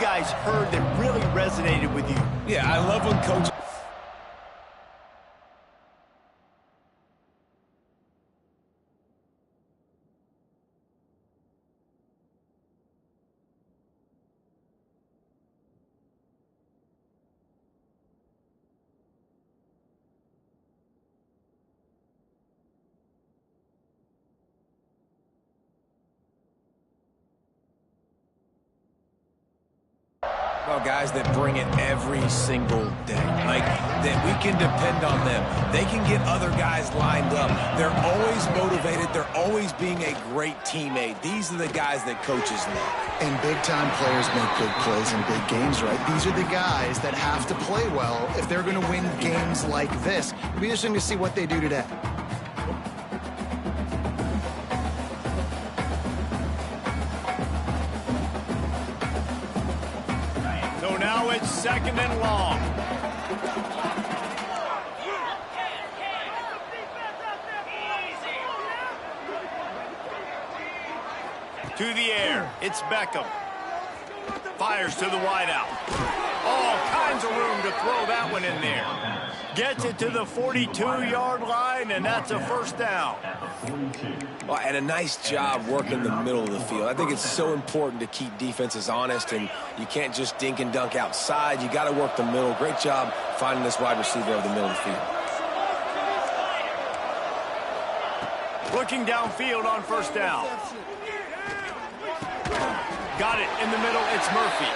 guys heard that really resonated with you? Yeah, I love when coaches... Well, guys that bring it every single day. Like, that we can depend on them. They can get other guys lined up. They're always motivated. They're always being a great teammate. These are the guys that coaches love. And big-time players make big plays in big games, right? These are the guys that have to play well if they're going to win games like this. It'll be interesting to see what they do today. So now it's 2nd and long. To the air, it's Beckham. Fires to the wideout. All kinds of room to throw that one in there. Gets it to the 42-yard line, and that's a first down. Well, and a nice job working the middle of the field. I think it's so important to keep defenses honest, and you can't just dink and dunk outside. You got to work the middle. Great job finding this wide receiver over the middle of the field. Looking downfield on first down. Got it in the middle, it's Murphy.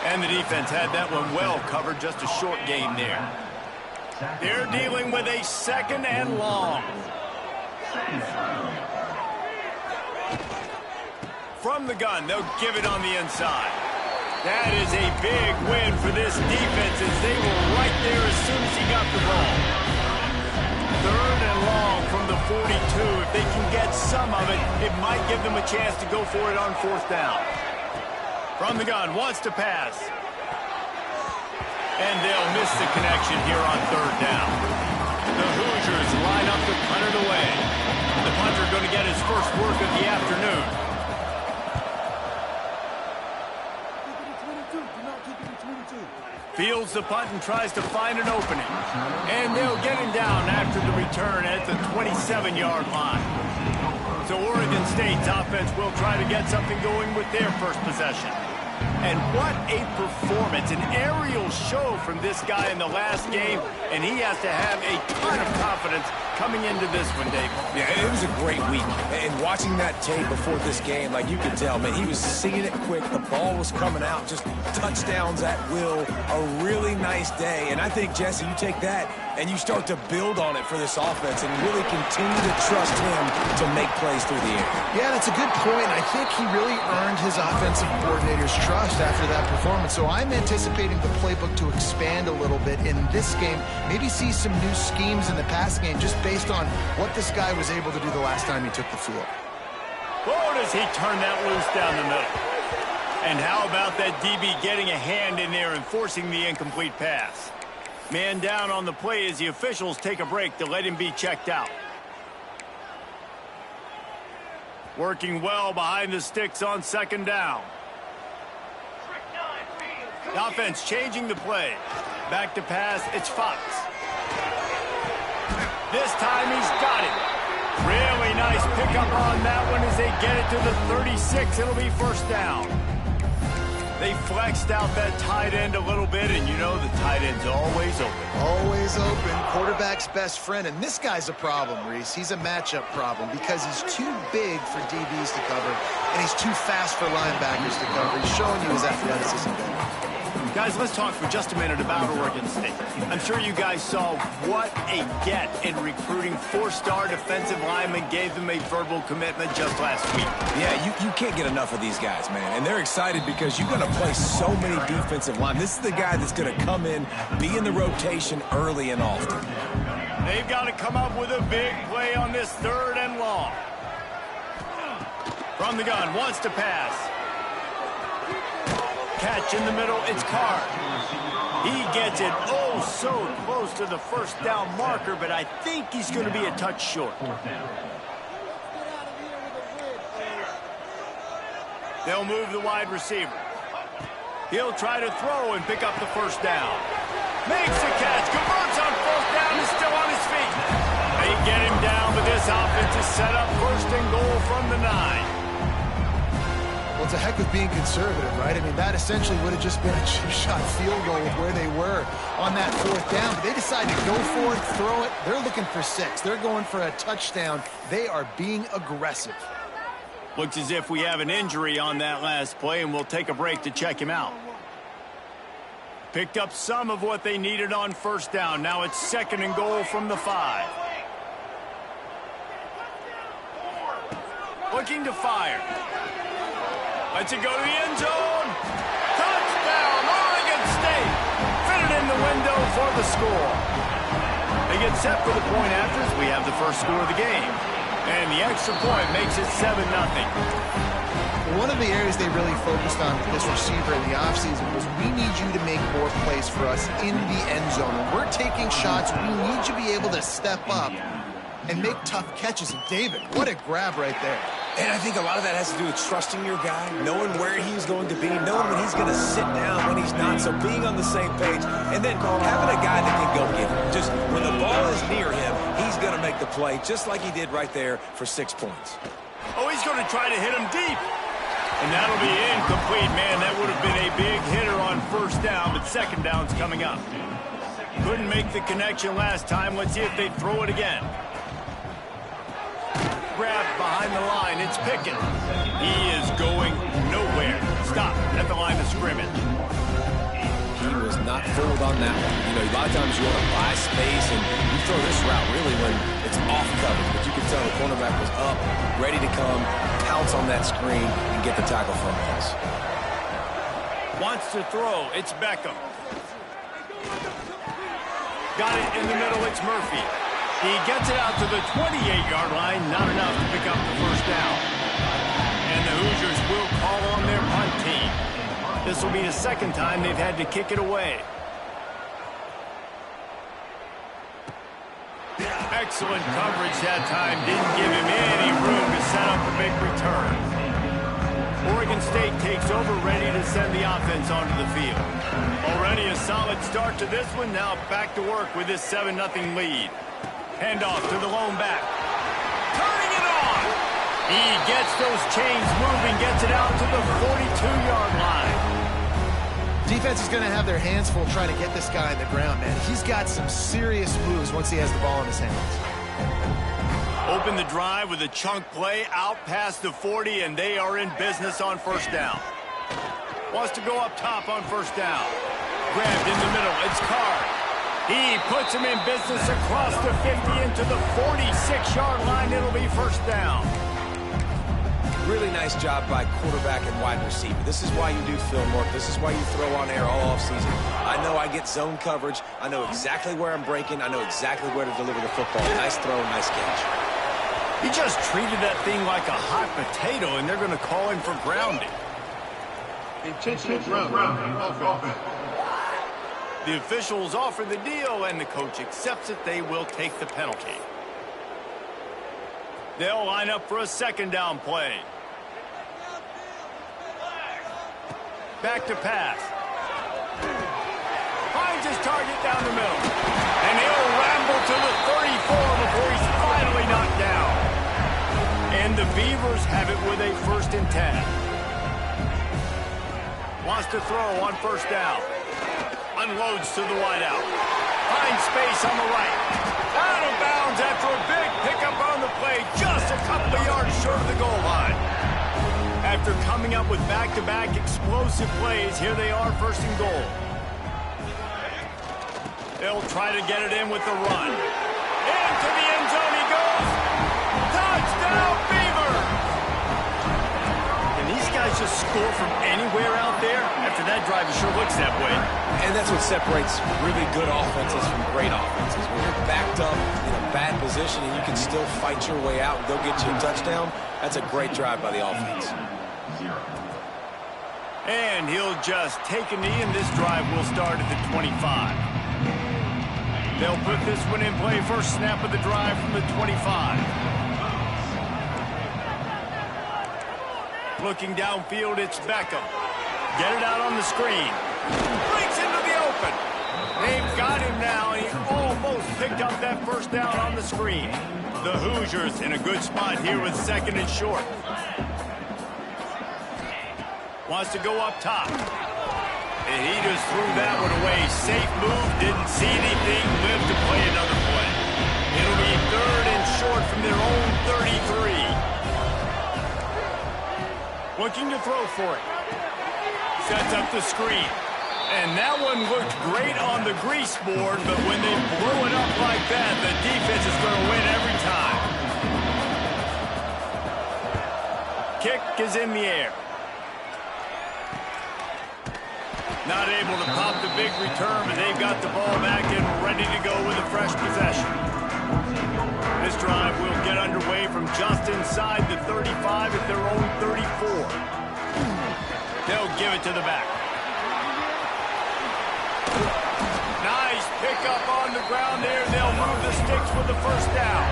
And the defense had that one well covered, just a short game there. They're dealing with a 2nd and long. From the gun, they'll give it on the inside. That is a big win for this defense as they were right there as soon as he got the ball. 3rd and long from the 42. If they can get some of it, it might give them a chance to go for it on 4th down. From the gun, wants to pass. And they'll miss the connection here on 3rd down. The Hoosiers line up to punt it away. The punter going to get his first work of the afternoon. Fields the punt and tries to find an opening. And they'll get him down after the return at the 27-yard line. So Oregon State's offense will try to get something going with their first possession. And what a performance, an aerial show from this guy in the last game, and he has to have a ton of confidence coming into this one, Dave. Yeah, it was a great week. And watching that tape before this game, like you could tell, man, he was seeing it quick. The ball was coming out, just touchdowns at will. A really nice day. And I think, Jesse, you take that and you start to build on it for this offense and really continue to trust him to make plays through the air. Yeah, that's a good point. I think he really earned his offensive coordinator's trust after that performance. So I'm anticipating the playbook to expand a little bit in this game. Maybe see some new schemes in the pass game just based on what this guy was able to do the last time he took the field. Oh, does he turn that loose down the middle? And how about that DB getting a hand in there and forcing the incomplete pass? Man down on the play as the officials take a break to let him be checked out. Working well behind the sticks on 2nd down. The offense changing the play. Back to pass, it's Fox. This time he's got it. Really nice pickup on that one as they get it to the 36. It'll be first down. They flexed out that tight end a little bit, and you know the tight end's always open. Always open. Quarterback's best friend. And this guy's a problem, Reese. He's a matchup problem because he's too big for DBs to cover, and he's too fast for linebackers to cover. He's showing you his athleticism there. Guys, let's talk for just a minute about Oregon State. I'm sure you guys saw what a get in recruiting. 4-star defensive linemen gave them a verbal commitment just last week. Yeah, you can't get enough of these guys, man. And they're excited because you're going to play so many defensive linemen. This is the guy that's going to come in, be in the rotation early and often. They've got to come up with a big play on this 3rd and long. From the gun, wants to pass. Catch in the middle, it's Carr. He gets it oh so close to the first down marker, but I think he's going to be a touch short. They'll move the wide receiver. He'll try to throw and pick up the first down. Makes the catch, converts on fourth down, is still on his feet. They get him down, but this offense is set up first and goal from the 9. Well, it's a heck of being conservative, right? I mean, that essentially would have just been a two-shot field goal with where they were on that fourth down. But they decided to go for it, throw it. They're looking for 6. They're going for a touchdown. They are being aggressive. Looks as if we have an injury on that last play, and we'll take a break to check him out. Picked up some of what they needed on first down. Now it's second and goal from the 5. Looking to fire. Lets it go to the end zone. Touchdown, Oregon State. Fitted in the window for the score. They get set for the point after as we have the first score of the game. And the extra point makes it 7-0. One of the areas they really focused on with this receiver in the offseason was we need you to make more plays for us in the end zone. When we're taking shots, we need you to be able to step up and make tough catches. And David, what a grab right there. And I think a lot of that has to do with trusting your guy, knowing where he's going to be, knowing when he's going to sit down, when he's not, so being on the same page, and then having a guy that can go get him. Just when the ball is near him, he's going to make the play, just like he did right there for 6 points. Oh, he's going to try to hit him deep. And that'll be incomplete, man. That would have been a big hitter on first down, but second down's coming up. Couldn't make the connection last time. Let's see if they throw it again. Grab behind the line. It's Pickett. He is going nowhere. Stop at the line of scrimmage. He was not fooled on that one. You know, a lot of times you want to buy space, and you throw this route really when it's off coverage. But you can tell the cornerback was up, ready to come, pounce on that screen, and get the tackle from us. Wants to throw. It's Beckham. Got it in the middle. It's Murphy. He gets it out to the 28-yard line. Not enough to pick up the first down. And the Hoosiers will call on their punt team. This will be the second time they've had to kick it away. Excellent coverage that time. Didn't give him any room to set up a big return. Oregon State takes over, ready to send the offense onto the field. Already a solid start to this one. Now back to work with this 7-0 lead. Handoff to the lone back. Turning it on. He gets those chains moving, gets it out to the 42-yard line. Defense is going to have their hands full trying to get this guy on the ground, man. He's got some serious moves once he has the ball in his hands. Open the drive with a chunk play out past the 40, and they are in business on first down. Wants to go up top on first down. Grabbed in the middle. It's Carr. He puts him in business across the 50 into the 46-yard line. It'll be first down. Really nice job by quarterback and wide receiver. This is why you do film work. This is why you throw on air all offseason. I know I get zone coverage. I know exactly where I'm breaking. I know exactly where to deliver the football. Nice throw, nice catch. He just treated that thing like a hot potato, and they're going to call him for grounding. Intentional grounding. The officials offer the deal, and the coach accepts it. They will take the penalty. They'll line up for a second down play. Back to pass. Finds his target down the middle. And he'll ramble to the 34 before he's finally knocked down. And the Beavers have it with a 1st and 10. Wants to throw on first down. Unloads to the wideout. Finds space on the right. Out of bounds after a big pickup on the play. Just a couple of yards short of the goal line. After coming up with back-to-back explosive plays, here they are, 1st and goal. They'll try to get it in with the run. Into the end zone he goes. Touchdown, Beavers! Can these guys just score from anywhere out there? After that drive, it sure looks that way. And that's what separates really good offenses from great offenses. When you're backed up in a bad position and you can still fight your way out and go get you a touchdown, that's a great drive by the offense. And he'll just take a knee, and this drive will start at the 25. They'll put this one in play. First snap of the drive from the 25. Looking downfield, it's Beckham. get it out on the screen. Breaks into the open. They've got him now, and he almost picked up that first down on the screen. The Hoosiers in a good spot here with 2nd and short. Wants to go up top. And he just threw that one away. Safe move, didn't see anything, lived to play another play. It'll be 3rd and short from their own 33. Looking to throw for it. Sets up the screen. And that one looked great on the grease board, but when they blow it up like that, the defense is going to win every time. Kick is in the air. Not able to pop the big return, but they've got the ball back and ready to go with a fresh possession. This drive will get underway from just inside the 35 at their own 34. They'll give it to the back. Nice pickup on the ground there. They'll move the sticks with the first down.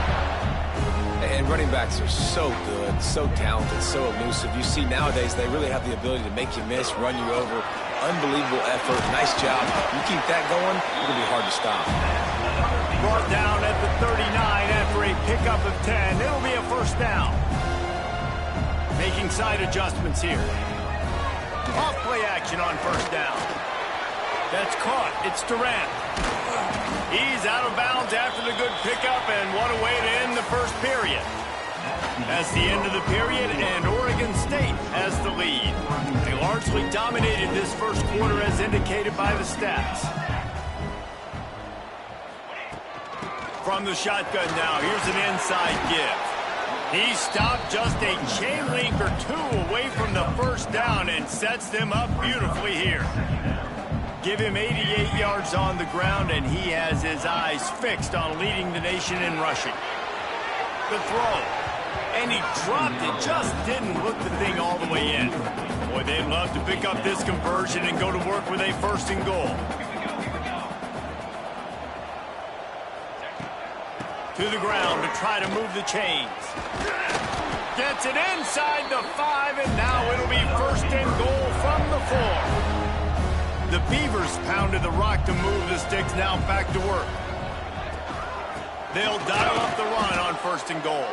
And running backs are so good, so talented, so elusive. You see nowadays they really have the ability to make you miss, run you over. Unbelievable effort. Nice job. You keep that going, it's going to be hard to stop. Brought down at the 39 after a pickup of 10. It'll be a first down. Making side adjustments here. Off play action on first down. That's caught. It's Durant. He's out of bounds after the good pickup, and what a way to end the first period. That's the end of the period, and Oregon State has the lead. They largely dominated this first quarter as indicated by the stats. From the shotgun now, here's an inside give. He stopped just a chain link or two away from the first down and sets them up beautifully here. Give him 88 yards on the ground, and he has his eyes fixed on leading the nation in rushing. The throw. And he dropped it, just didn't hook the thing all the way in. Boy, they'd love to pick up this conversion and go to work with a 1st and goal. To the ground to try to move the chains. Gets it inside the 5, and now it'll be 1st and goal from the 4. The Beavers pounded the rock to move the sticks, now back to work. They'll dial up the run on 1st and goal.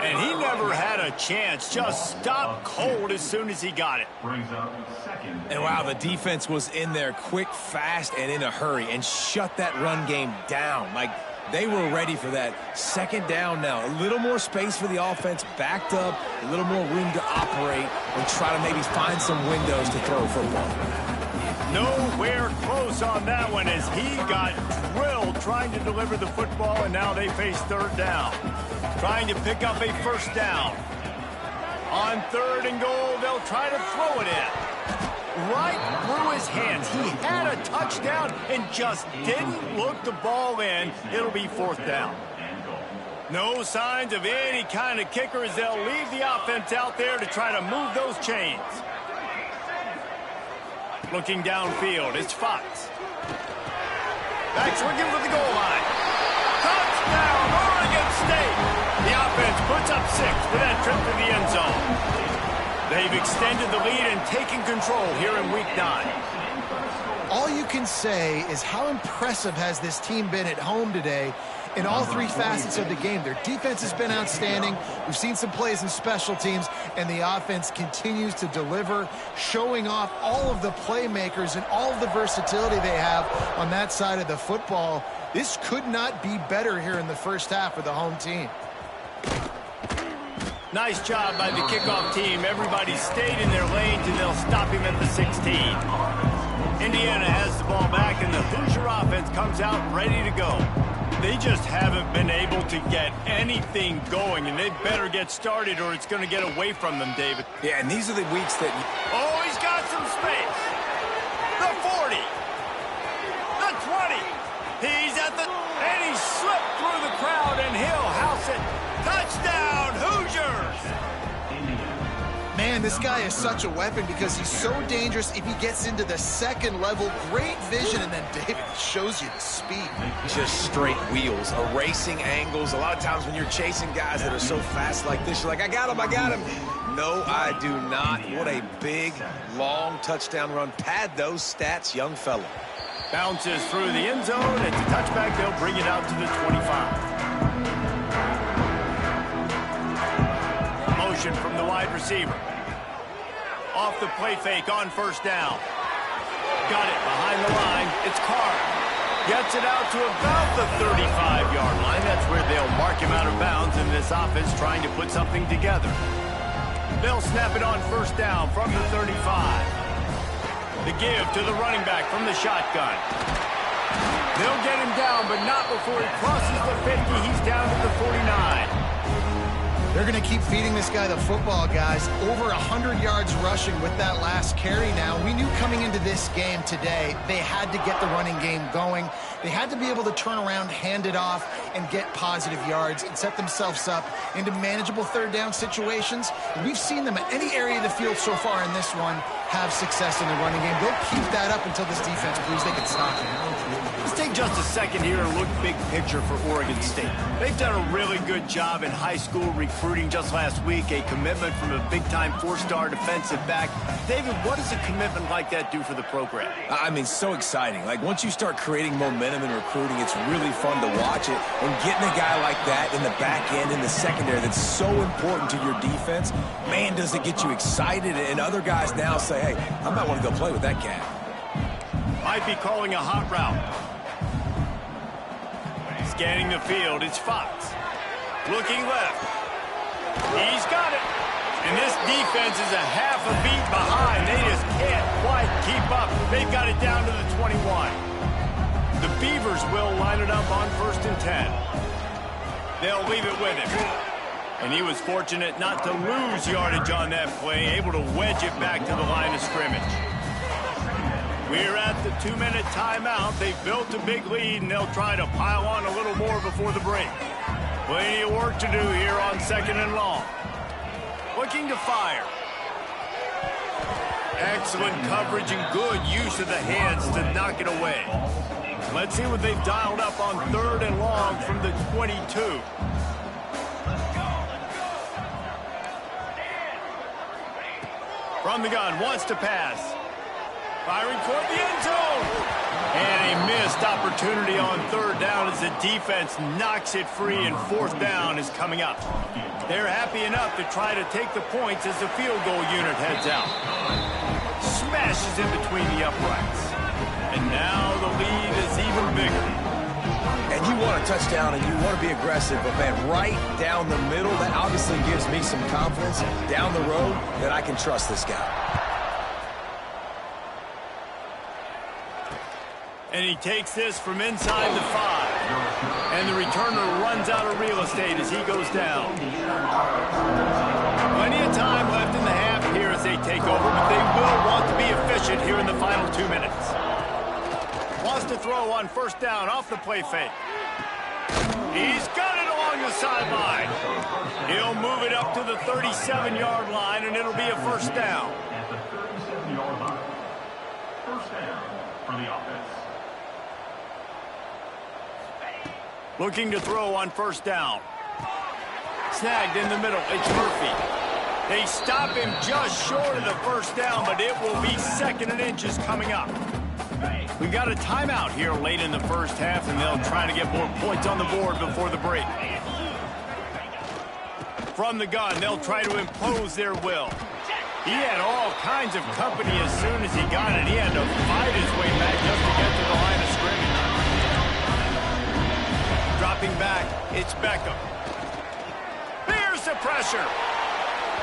And he never had a chance, just stopped cold as soon as he got it. And wow, the defense was in there quick, fast, and in a hurry, and shut that run game down. Like, they were ready for that. 2nd down now. A little more space for the offense, backed up, a little more room to operate, and try to maybe find some windows to throw football. Nowhere close on that one as he got drilled trying to deliver the football, and now they face 3rd down. Trying to pick up a 1st down. On 3rd and goal, they'll try to throw it in. Right through his hands. He had a touchdown and just didn't look the ball in. It'll be 4th down. No signs of any kind of kicker as they'll leave the offense out there to try to move those chains. Looking downfield, it's Fox. Back swinging for the goal line. Touchdown, Oregon State. The offense puts up 6 for that trip to the end zone. They've extended the lead and taken control here in Week 9. All you can say is how impressive has this team been at home today in all 3 facets of the game. Their defense has been outstanding. We've seen some plays in special teams, and the offense continues to deliver, showing off all of the playmakers and all of the versatility they have on that side of the football. This could not be better here in the first half for the home team. Nice job by the kickoff team. Everybody stayed in their lanes, and they'll stop him at the 16. Indiana has the ball back, and the Hoosier offense comes out ready to go. They just haven't been able to get anything going, and they better get started or it's going to get away from them, David. Yeah, and these are the weeks that... Oh, he's got some space. The 40. The 20. He's at the... And he slipped through the crowd, and he'll house it. Touchdown, Hoosiers! Man, Man, this guy is such a weapon because he's so dangerous if he gets into the second level. Great vision, and then David shows you the speed. Just straight wheels, erasing angles. A lot of times when you're chasing guys that are so fast like this, you're like, I got him, I got him. No, I do not. What a big, long touchdown run. Pad those stats, young fella. Bounces through the end zone. It's a touchback. They'll bring it out to the 25. Motion from the wide receiver. Off the play fake on first down. Got it behind the line. It's Carr. Gets it out to about the 35-yard line. That's where they'll mark him out of bounds in this offense trying to put something together. They'll snap it on first down from the 35. The give to the running back from the shotgun. They'll get him down, but not before he crosses the 50. He's down to the 49. They're going to keep feeding this guy the football, guys. Over 100 yards rushing with that last carry now. We knew coming into this game today, they had to get the running game going. They had to be able to turn around, hand it off, and get positive yards and set themselves up into manageable third down situations. And we've seen them at any area of the field so far in this one have success in the running game. They'll keep that up until this defense proves they can stop it. Let's take just a second here and look big picture for Oregon State. They've done a really good job in high school recruiting just last week, a commitment from a big-time four-star defensive back. David, what does a commitment like that do for the program? I mean, so exciting. Like, once you start creating momentum in recruiting, it's really fun to watch it. And getting a guy like that in the back end, in the secondary, that's so important to your defense, man, does it get you excited. And other guys now say, hey, I might want to go play with that cat. Might be calling a hot route. Scanning the field, it's Fox. Looking left. He's got it. And this defense is a half a beat behind. They just can't quite keep up. They've got it down to the 21. The Beavers will line it up on 1st and 10. They'll leave it with him. And he was fortunate not to lose yardage on that play, able to wedge it back to the line of scrimmage. We're at the 2-minute timeout. They've built a big lead, and they'll try to pile on a little more before the break. Plenty of work to do here on 2nd and long. Looking to fire. Excellent coverage and good use of the hands to knock it away. Let's see what they've dialed up on 3rd and long from the 22. From the gun, wants to pass. Firing toward the end zone. And a missed opportunity on 3rd down as the defense knocks it free, and 4th down is coming up. They're happy enough to try to take the points as the field goal unit heads out. Smashes in between the uprights. And now the lead is even bigger. And you want a touchdown and you want to be aggressive, but man, right down the middle, that obviously gives me some confidence down the road that I can trust this guy. And he takes this from inside the 5. And the returner runs out of real estate as he goes down. Plenty of time left in the half here as they take over, but they will want to be efficient here in the final 2 minutes. Wants to throw on 1st down off the play fake. He's got it along the sideline. He'll move it up to the 37-yard line, and it'll be a 1st down. At the 37-yard line. 1st down for the offense. Looking to throw on 1st down. Snagged in the middle. It's Murphy. They stop him just short of the 1st down, but it will be 2nd and inches coming up. We've got a timeout here late in the 1st half, and they'll try to get more points on the board before the break. From the gun, they'll try to impose their will. He had all kinds of company as soon as he got it. He had to fight his way back just to get to the line of scrimmage. Dropping back, it's Beckham. Here's the pressure.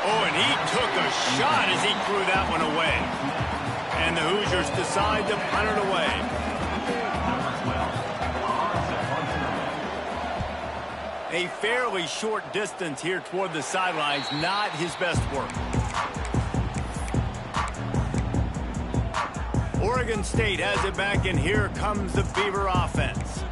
Oh, and he took a shot as he threw that one away. And the Hoosiers decide to punt it away. A fairly short distance here toward the sidelines, not his best work. Oregon State has it back, and here comes the Beaver offense.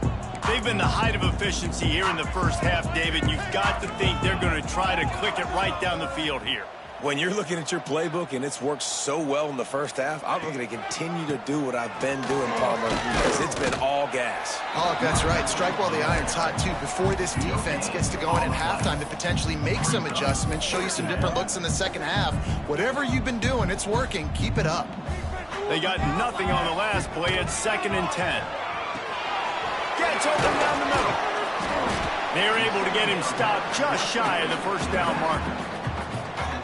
They've been the height of efficiency here in the 1st half, David. You've got to think they're going to try to click it right down the field here. When you're looking at your playbook and it's worked so well in the first half, I'm going to continue to do what I've been doing, Palmer, because it's been all gas. Oh, that's right. Strike while the iron's hot, too. Before this defense gets to going at halftime to potentially make some adjustments, show you some different looks in the second half. Whatever you've been doing, it's working. Keep it up. They got nothing on the last play. It's 2nd and 10. Gets open down the middle. They're able to get him stopped just shy of the first down marker.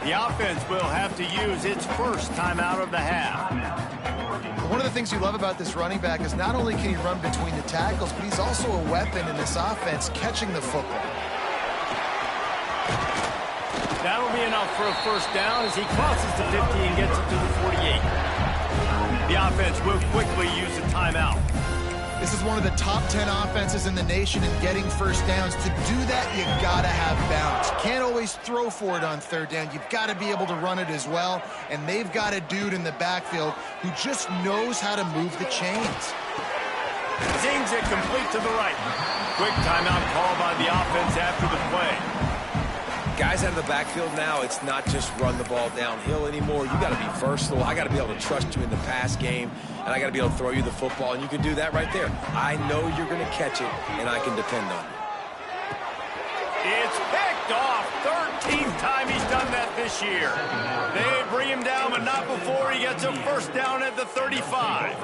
The offense will have to use its first timeout of the half. One of the things you love about this running back is not only can he run between the tackles, but he's also a weapon in this offense catching the football. That'll be enough for a first down as he crosses the 50 and gets it to the 48. The offense will quickly use a timeout. This is one of the top 10 offenses in the nation in getting first downs. To do that, you gotta have balance. You can't always throw for it on 3rd down. You've got to be able to run it as well. And they've got a dude in the backfield who just knows how to move the chains. Zings it complete to the right. Quick timeout call by the offense after the play. Guys out of the backfield now, it's not just run the ball downhill anymore. You got to be versatile. I got to be able to trust you in the pass game, and I got to be able to throw you the football, and you can do that right there. I know you're going to catch it, and I can depend on it. It's picked off. 13th time he's done that this year. They bring him down, but not before he gets a first down at the 35.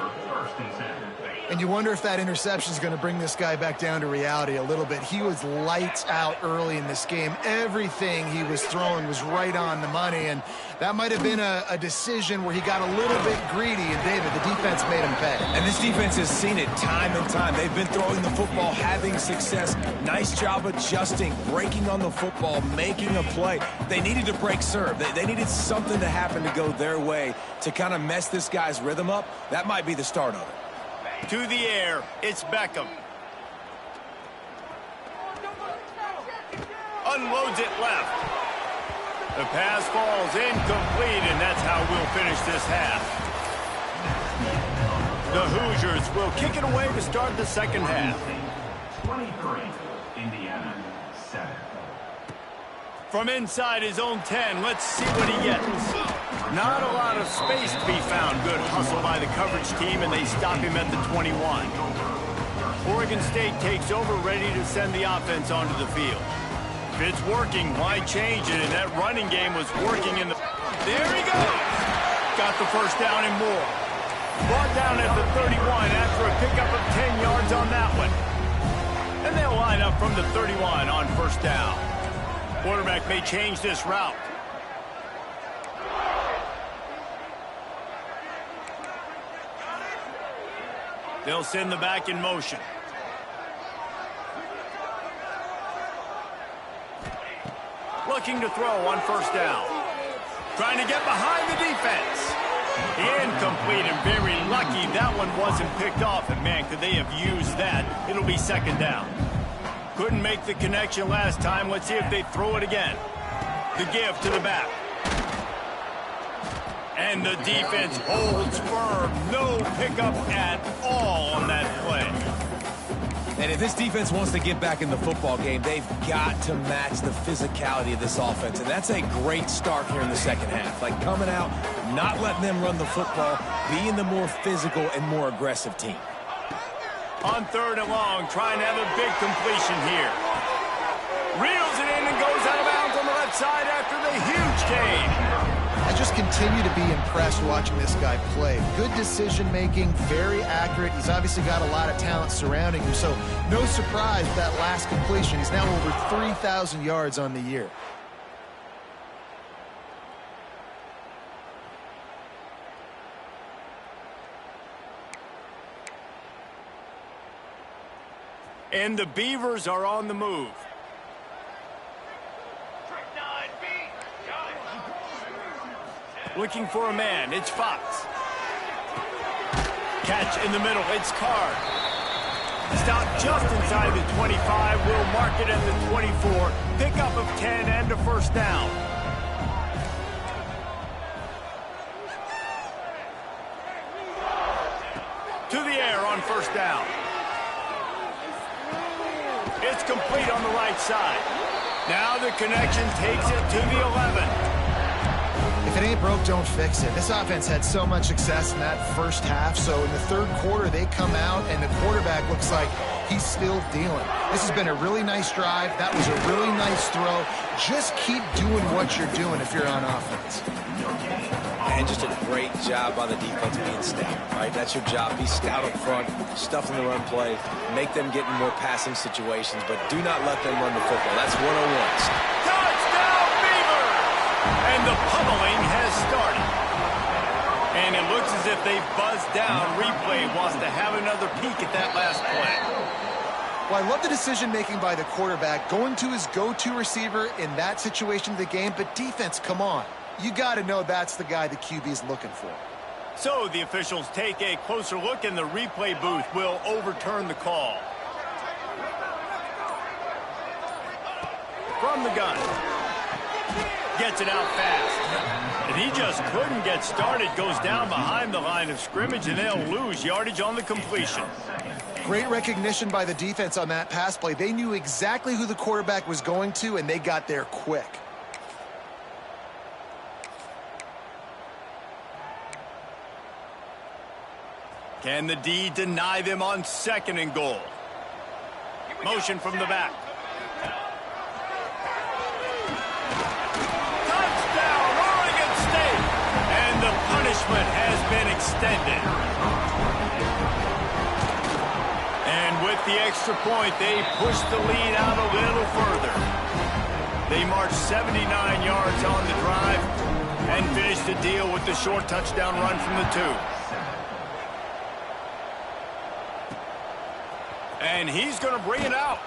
And you wonder if that interception is going to bring this guy back down to reality a little bit. He was lights out early in this game. Everything he was throwing was right on the money, and that might have been a decision where he got a little bit greedy, and David, the defense made him pay. And this defense has seen it time and time. They've been throwing the football, having success. Nice job adjusting, breaking on the football, making a play. They needed to break serve. They needed something to happen to go their way to kind of mess this guy's rhythm up. That might be the start of it. To the air, it's Beckham. Unloads it left. The pass falls incomplete, and that's how we'll finish this half. The Hoosiers will kick it away to start the second half. 23, Indiana, 7. From inside his own 10, let's see what he gets. Not a lot of space to be found. Good hustle by the coverage team, and they stop him at the 21. Oregon State takes over, ready to send the offense onto the field. If it's working, why change it? And that running game was working in the... There he goes! Got the first down and more. Brought down at the 31 after a pickup of 10 yards on that one. And they'll line up from the 31 on first down. Quarterback may change this route. They'll send the back in motion. Looking to throw on first down. Trying to get behind the defense. Incomplete, and very lucky that one wasn't picked off. And man, could they have used that. It'll be second down. Couldn't make the connection last time. Let's see if they throw it again. The give to the back. And the defense holds firm. No pickup at all on that play. And if this defense wants to get back in the football game, they've got to match the physicality of this offense. And that's a great start here in the second half. Like coming out, not letting them run the football, being the more physical and more aggressive team. On 3rd and long, trying to have a big completion here. Reels it in and goes out of bounds on the left side after the huge gain. I just continue to be impressed watching this guy play. Good decision-making, very accurate. He's obviously got a lot of talent surrounding him, so no surprise with that last completion. He's now over 3,000 yards on the year. And the Beavers are on the move. Looking for a man, it's Fox. Catch in the middle, it's Card. Stop just inside the 25, will mark it at the 24. Pickup of 10 and a first down. To the air on first down. It's complete on the right side. Now the connection takes it to the 11. If it ain't broke, don't fix it. This offense had so much success in that first half, so in the third quarter, they come out, and the quarterback looks like he's still dealing. This has been a really nice drive. That was a really nice throw. Just keep doing what you're doing if you're on offense. And just a great job by the defense being stout, right? That's your job. Be stout up front, stuff in the run play, make them get in more passing situations, but do not let them run the football. That's 101. Touchdown, Beavers! And the pummeling has started. And it looks as if they've buzzed down. Replay wants to have another peek at that last play. Well, I love the decision-making by the quarterback, going to his go-to receiver in that situation of the game, but defense, come on. You got to know that's the guy the QB is looking for. So the officials take a closer look, and the replay booth will overturn the call. From the gun. Gets it out fast. And he just couldn't get started. Goes down behind the line of scrimmage, and they'll lose yardage on the completion. Great recognition by the defense on that pass play. They knew exactly who the quarterback was going to, and they got there quick. Can the D deny them on 2nd and goal? Motion from the back. Touchdown, Oregon State! And the punishment has been extended. And with the extra point, they push the lead out a little further. They march 79 yards on the drive and finish the deal with the short touchdown run from the 2. And he's going to bring it out.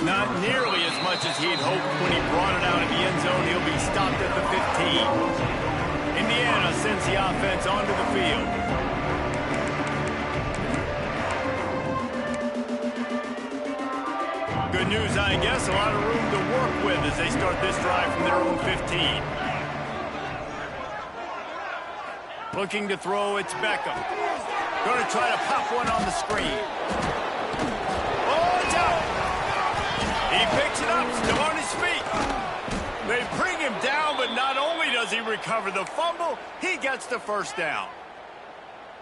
Not nearly as much as he'd hoped when he brought it out of the end zone. He'll be stopped at the 15. Indiana sends the offense onto the field. Good news, I guess. A lot of room to work with as they start this drive from their own 15. Looking to throw, it's Beckham. Going to try to pop one on the screen. He picks it up, still on his feet. They bring him down, but not only does he recover the fumble, he gets the first down.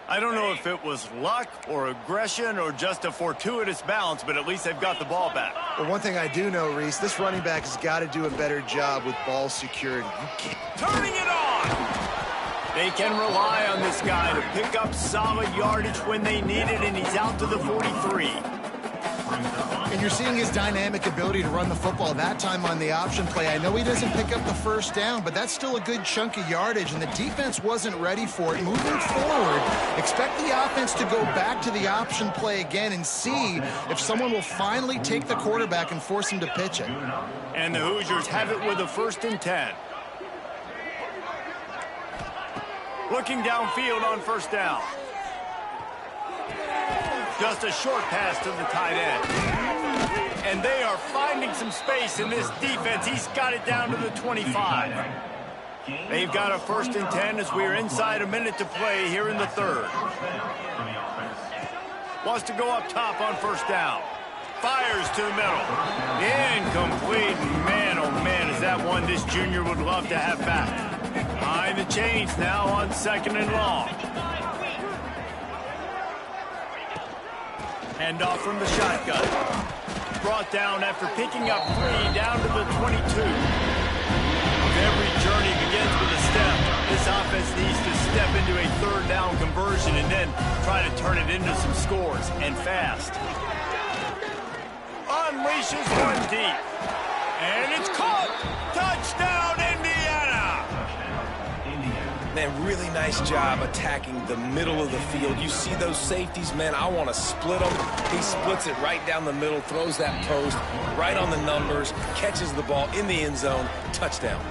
I don't know if it was luck or aggression or just a fortuitous bounce, but at least they've got the ball back. Well, one thing I do know, Reese, this running back has got to do a better job with ball security. Turning it on! They can rely on this guy to pick up solid yardage when they need it, and he's out to the 43. And you're seeing his dynamic ability to run the football that time on the option play. I know he doesn't pick up the first down, but that's still a good chunk of yardage, and the defense wasn't ready for it. Moving forward, expect the offense to go back to the option play again and see if someone will finally take the quarterback and force him to pitch it. And the Hoosiers have it with a 1st and 10. Looking downfield on 1st down. Just a short pass to the tight end. And they are finding some space in this defense. He's got it down to the 25. They've got a 1st and 10 as we're inside a minute to play here in the 3rd. Wants to go up top on 1st down. Fires to the middle. Incomplete. Man, oh man, is that one this junior would love to have back. Behind the chains now on 2nd and long. Hand off from the shotgun. Brought down after picking up 3 down to the 22. Every journey begins with a step. This offense needs to step into a 3rd down conversion and then try to turn it into some scores, and fast. Unleashes one deep. And it's caught! Touchdown, Indiana! Man, really nice job attacking the middle of the field. You see those safeties, man, I want to split them. He splits it right down the middle, throws that post, right on the numbers, catches the ball in the end zone, touchdown.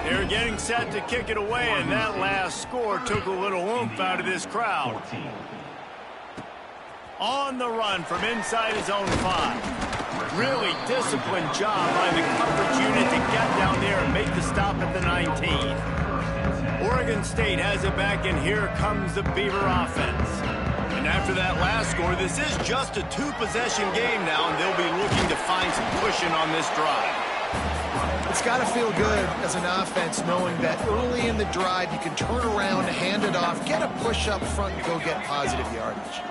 They're getting set to kick it away, and that last score took a little oomph out of this crowd. On the run from inside his own 5. Really disciplined job by the coverage unit to get down there and make the stop at the 19. Oregon State has it back, and here comes the Beaver offense. And after that last score, this is just a 2-possession game now, and they'll be looking to find some cushion on this drive. It's got to feel good as an offense knowing that early in the drive you can turn around, hand it off, get a push up front, and go get positive yardage.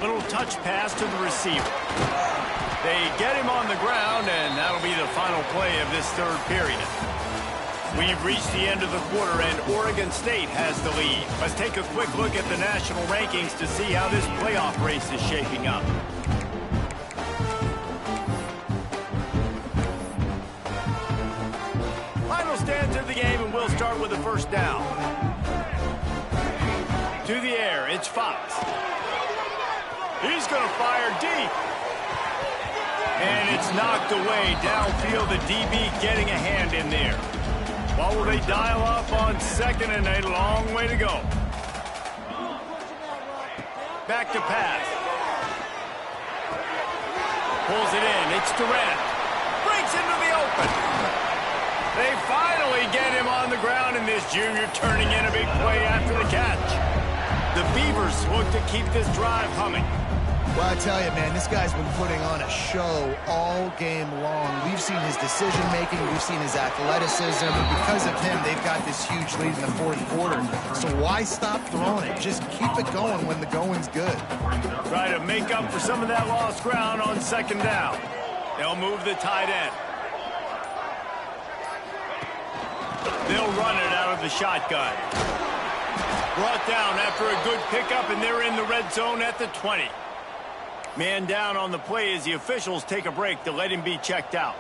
Little touch pass to the receiver. They get him on the ground, and that'll be the final play of this third period. We've reached the end of the quarter, and Oregon State has the lead. Let's take a quick look at the national rankings to see how this playoff race is shaping up. Final stanza of the game, and we'll start with the first down. To the air, it's Fox. He's going to fire deep. And it's knocked away downfield. The DB getting a hand in there. What will they dial up on second, and a long way to go. Back to pass. Pulls it in. It's Durant. Breaks into the open. They finally get him on the ground, and this junior turning in a big play after the catch. The Beavers look to keep this drive humming. Well, I tell you, man, this guy's been putting on a show all game long. We've seen his decision-making. We've seen his athleticism. Because of him, they've got this huge lead in the fourth quarter. So why stop throwing it? Just keep it going when the going's good. Try to make up for some of that lost ground on second down. They'll move the tight end. They'll run it out of the shotgun. Brought down after a good pickup, and they're in the red zone at the 20. Man down on the play as the officials take a break to let him be checked out.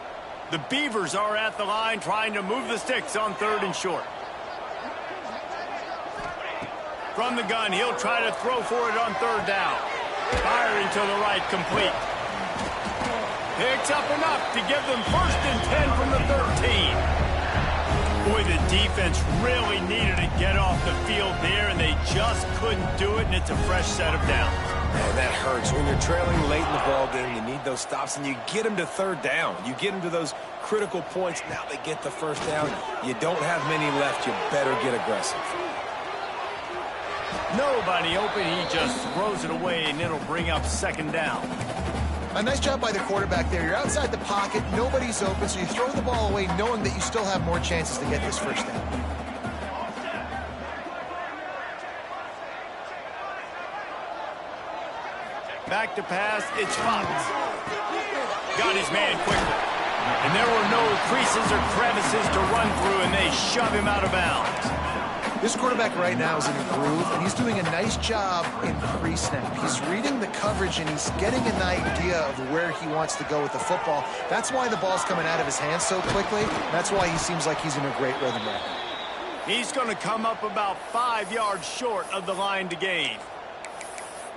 The Beavers are at the line trying to move the sticks on third and short. From the gun, he'll try to throw for it on third down. Firing to the right, complete. Picks up enough to give them 1st and 10 from the 13. Boy, the defense really needed to get off the field there, and they just couldn't do it, and it's a fresh set of downs. Man, that hurts. When you're trailing late in the ball game, you need those stops, and you get them to third down. You get them to those critical points. Now they get the first down. You don't have many left. You better get aggressive. Nobody open. He just throws it away, and it'll bring up second down. A nice job by the quarterback there. You're outside the pocket. Nobody's open, so you throw the ball away knowing that you still have more chances to get this first down. Back to pass, it's Fox. Got his man quickly. And there were no creases or crevices to run through, and they shove him out of bounds. This quarterback right now is in a groove, and he's doing a nice job in pre-snap. He's reading the coverage, and he's getting an idea of where he wants to go with the football. That's why the ball's coming out of his hands so quickly. That's why he seems like he's in a great rhythm right now. He's going to come up about 5 yards short of the line to gain.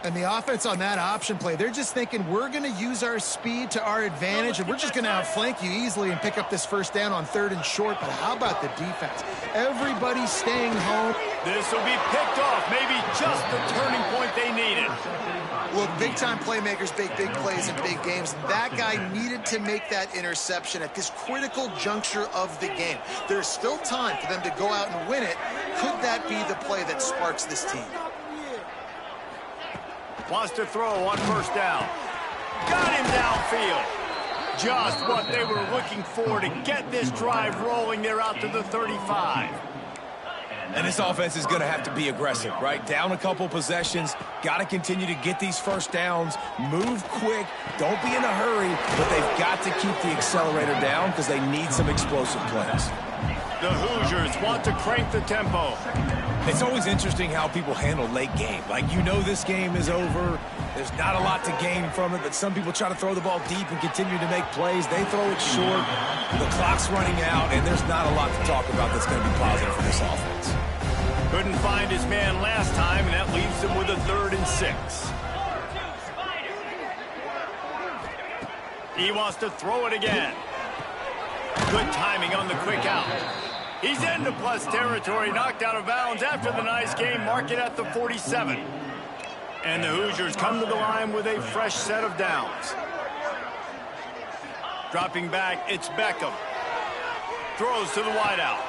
And the offense on that option play, they're just thinking we're going to use our speed to our advantage, and we're just going to outflank you easily and pick up this first down on third and short. But how about the defense? Everybody's staying home. This will be picked off. Maybe just the turning point they needed. Well, big-time playmakers make big plays in big games. That guy needed to make that interception at this critical juncture of the game. There's still time for them to go out and win it. Could that be the play that sparks this team? Wants to throw on first down. Got him downfield. Just what they were looking for to get this drive rolling. They're out to the 35. And this offense is going to have to be aggressive, right? Down a couple possessions. Got to continue to get these first downs. Move quick. Don't be in a hurry. But they've got to keep the accelerator down because they need some explosive plays. The Hoosiers want to crank the tempo. It's always interesting how people handle late game. Like, you know this game is over. There's not a lot to gain from it, but some people try to throw the ball deep and continue to make plays. They throw it short. The clock's running out, and there's not a lot to talk about that's going to be positive for this offense. Couldn't find his man last time, and that leaves him with a 3rd and 6. He wants to throw it again. Good timing on the quick out. He's into plus territory, knocked out of bounds after the nice game. Mark it at the 47. And the Hoosiers come to the line with a fresh set of downs. Dropping back, it's Beckham. Throws to the wideout.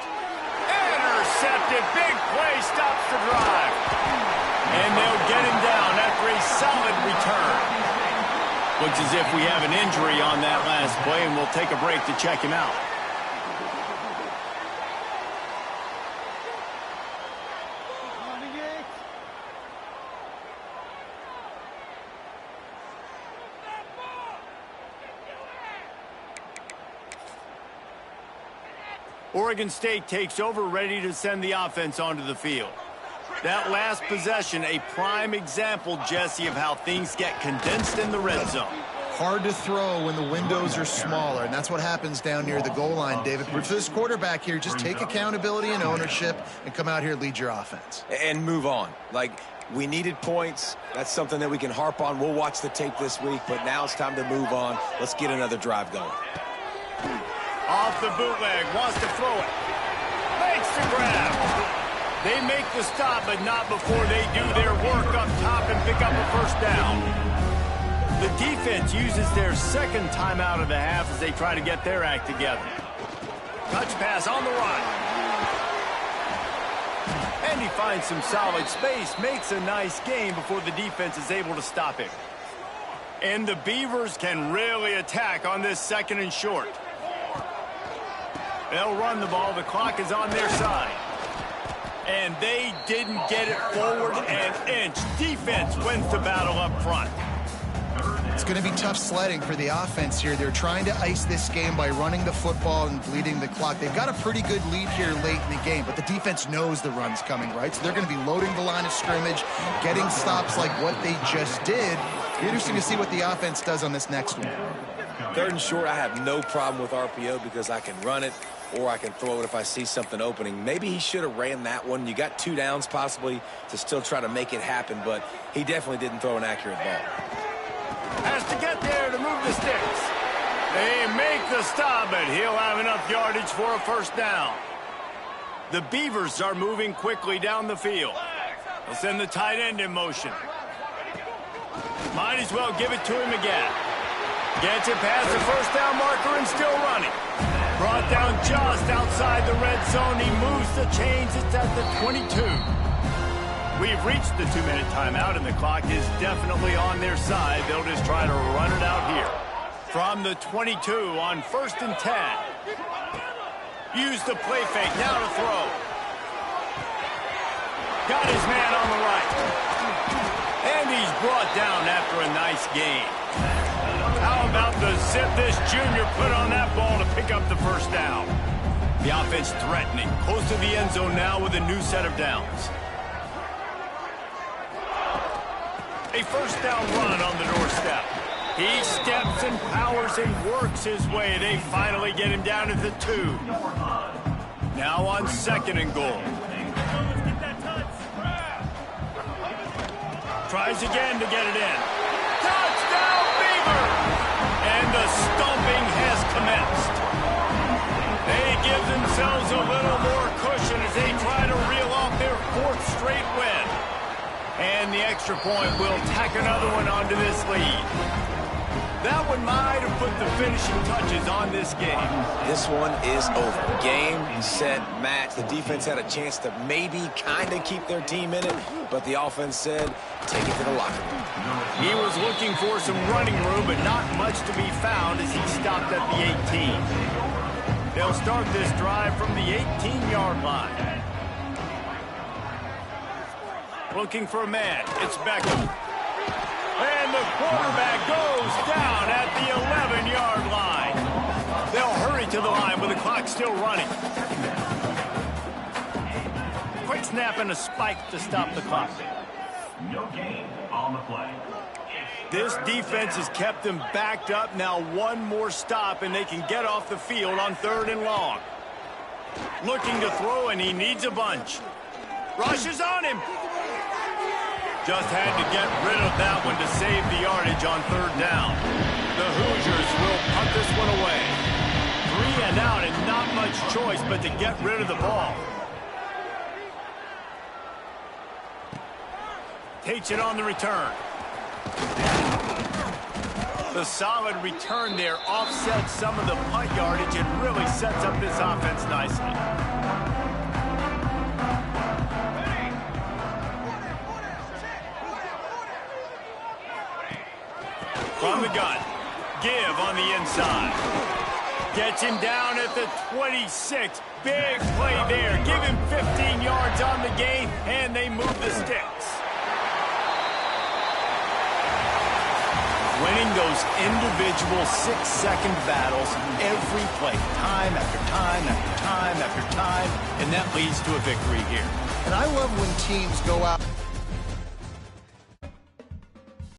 Intercepted. Big play stops the drive. And they'll get him down after a solid return. Looks as if we have an injury on that last play, and we'll take a break to check him out. Oregon State takes over, ready to send the offense onto the field. That last possession, a prime example, Jesse, of how things get condensed in the red zone. Hard to throw when the windows are smaller, and that's what happens down near the goal line, David. But for this quarterback here, just take accountability and ownership and come out here and lead your offense. And move on. Like, we needed points. That's something that we can harp on. We'll watch the tape this week, but now it's time to move on. Let's get another drive going. Off the bootleg, wants to throw it. Makes the grab. They make the stop, but not before they do their work up top and pick up a first down. The defense uses their second timeout of the half as they try to get their act together. Touch pass on the run. And he finds some solid space, makes a nice gain before the defense is able to stop him. And the Beavers can really attack on this second and short. They'll run the ball. The clock is on their side. And they didn't get it forward an inch. Defense wins the battle up front. It's going to be tough sledding for the offense here. They're trying to ice this game by running the football and bleeding the clock. They've got a pretty good lead here late in the game, but the defense knows the run's coming, right? So they're going to be loading the line of scrimmage, getting stops like what they just did. Interesting to see what the offense does on this next one. Third and short, I have no problem with RPO because I can run it or I can throw it if I see something opening. Maybe he should have ran that one. You got 2 downs possibly to still try to make it happen, but he definitely didn't throw an accurate ball. Has to get there to move the sticks. They make the stop, but he'll have enough yardage for a first down. The Beavers are moving quickly down the field. They'll send the tight end in motion. Might as well give it to him again. Gets it past the first down marker and still running. Brought down just outside the red zone. He moves the chains. It's at the 22. We've reached the 2-minute timeout, and the clock is definitely on their side. They'll just try to run it out here. From the 22 on 1st and 10. Use the play fake. Now to throw. Got his man on the right. And he's brought down after a nice gain. How about the zip this junior put on that ball to pick up the first down? The offense threatening. Close to the end zone now with a new set of downs. A first down run on the doorstep. He steps and powers and works his way. They finally get him down at the 2. Now on 2nd and goal. Tries again to get it in. Touchdown, Beaver! And the stomping has commenced. They give themselves a little more cushion as they try to reel off their 4th straight win. And the extra point will tack another one onto this lead. That one might have put the finishing touches on this game. This one is over. Game, set, match. The defense had a chance to maybe kind of keep their team in it, but the offense said, take it to the locker room. He was looking for some running room, but not much to be found as he stopped at the 18. They'll start this drive from the 18-yard line. Looking for a man. It's Beckham. And the quarterback goes down at the 11-yard line. They'll hurry to the line with the clock still running. Quick snap and a spike to stop the clock. No gain on the play. This defense has kept them backed up. Now one more stop and they can get off the field on 3rd and long. Looking to throw and he needs a bunch. Rushes on him. Just had to get rid of that one to save the yardage on 3rd down. The Hoosiers will punt this one away. 3 and out and not much choice but to get rid of the ball. Takes it on the return. The solid return there offsets some of the punt yardage and really sets up this offense nicely. From the gun. Give on the inside. Gets him down at the 26. Big play there. Give him 15 yards on the gain, and they move the sticks. winning those individual 6-second battles every play, time after time after time after time, and that leads to a victory here. And I love when teams go out